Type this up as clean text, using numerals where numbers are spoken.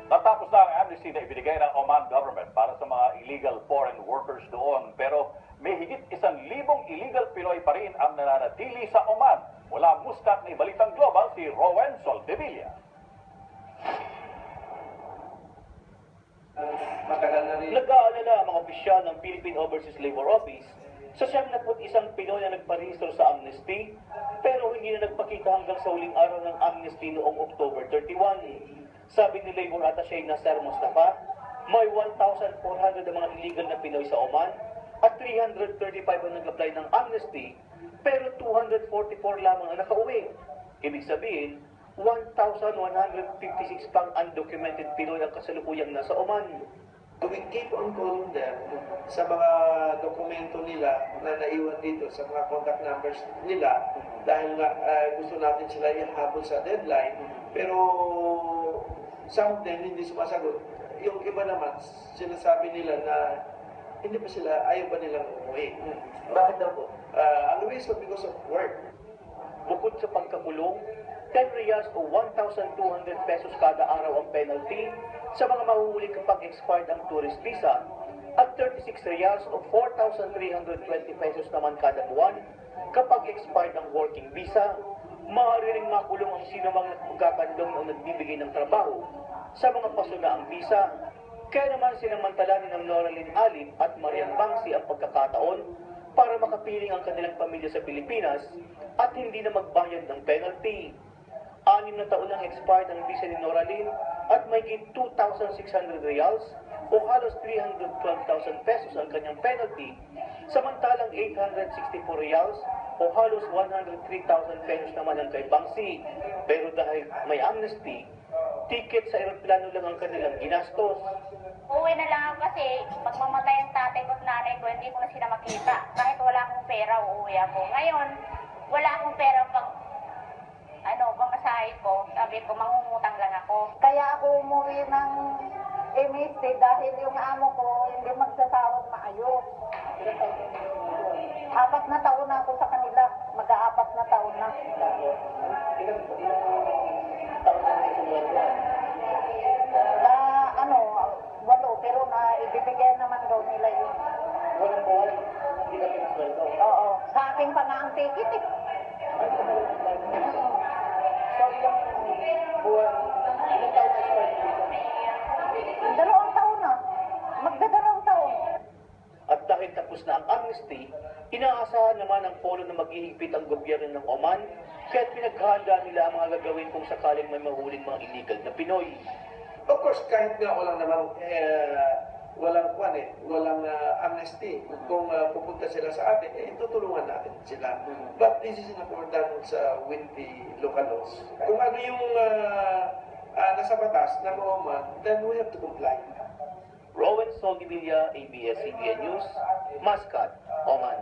Natapos na ang amnesty na ibinigay ng Oman government para sa mga illegal foreign workers doon. Pero may higit 1,000 illegal Pinoy pa rin ang nananatili sa Oman. Mula Muscat na Ibalitang Global, si Rowen Soldevilla. Nag-aalala ang mga opisyal ng Philippine Overseas Labor Office sa 71 Pinoy na nagparehistro sa amnesty pero hindi na nagpakita hanggang sa huling araw ng amnesty noong October 31. Sabi ni Labor Attaché Nasser Mustafa, may 1,400 na mga illegal na Pinoy sa Oman at 335 ang nag-apply ng amnesty pero 244 lamang ang nakauwi. Ibig sabihin, 1,156 pang undocumented Pinoy ang kasalukuyang nasa Oman. We keep on calling them sa mga dokumento nila na naiwan dito, sa mga contact numbers nila dahil nga gusto natin sila ihabol sa deadline. Pero some of them hindi sumasagot. Yung iba naman, sinasabi nila na hindi pa sila, ayaw pa nilang umuwi. Bakit daw po? Ang reason because of work. Bukod sa pagkakulong, 10 riyals o 1,200 pesos kada araw ang penalty sa mga mahuhuli kapag expired ang tourist visa at 36 riyals o 4,320 pesos naman kada buwan kapag expired ang working visa. Maaari ring makulong ang sino mang nagkakandong o nagbibigay ng trabaho sa mga pasuna ang visa. Kaya naman sinamantalanin ng Noraline Alip at Marian Bangsi ang pagkakataon para makapiling ang kanilang pamilya sa Pilipinas at hindi na magbayad ng penalty. 6 na taon ang expired ang visa ni Noraline at may 2,600 riyals o halos 312,000 pesos ang kanyang penalty, samantalang 864 riyals o halos 103,000 pesos naman ang kay Bangsi. Pero dahil may amnesty, ticket sa eroplano lang ang kanilang ginastos. Uwi na lang ako kasi pag mamatay ang tatay ko at nanay ko, hindi ko na sila makita. Kahit wala akong pera, uuwi ako. Ngayon, wala akong pera pang pamasahe ko. Sabi ko, mangungutang lang ako. Kaya ako umuwi ng MST dahil yung amo ko hindi magsasahod maayos. 4 na taon na ako sa kanila. Mag-4 na taon na. Na 8, pero na ibibigay naman daw nila yun. Walang buhay, hindi ka pinasweldo. Oo, sa akin pa nga ang ticket eh. So, ilang buwan, ilang taon na expired visa? 2 taon na. Magdadalawang taon. At dahil tapos na ang amnesty, inaasahan naman ang polo na maghihigpit ang gobyerno ng Oman, kaya't pinaghahanda nila ang mga gagawin kung sakaling may mahuling mga illegal na Pinoy. Of course, kahit nga walang namang walang amnesty. Kung pupunta sila sa atin, tutulungan natin sila. But this is not done with the local laws. Kung ano yung nasa batas ng Oman, then we have to comply. Rowen Soldevilla, ABS-CBN News, Muscat, Oman.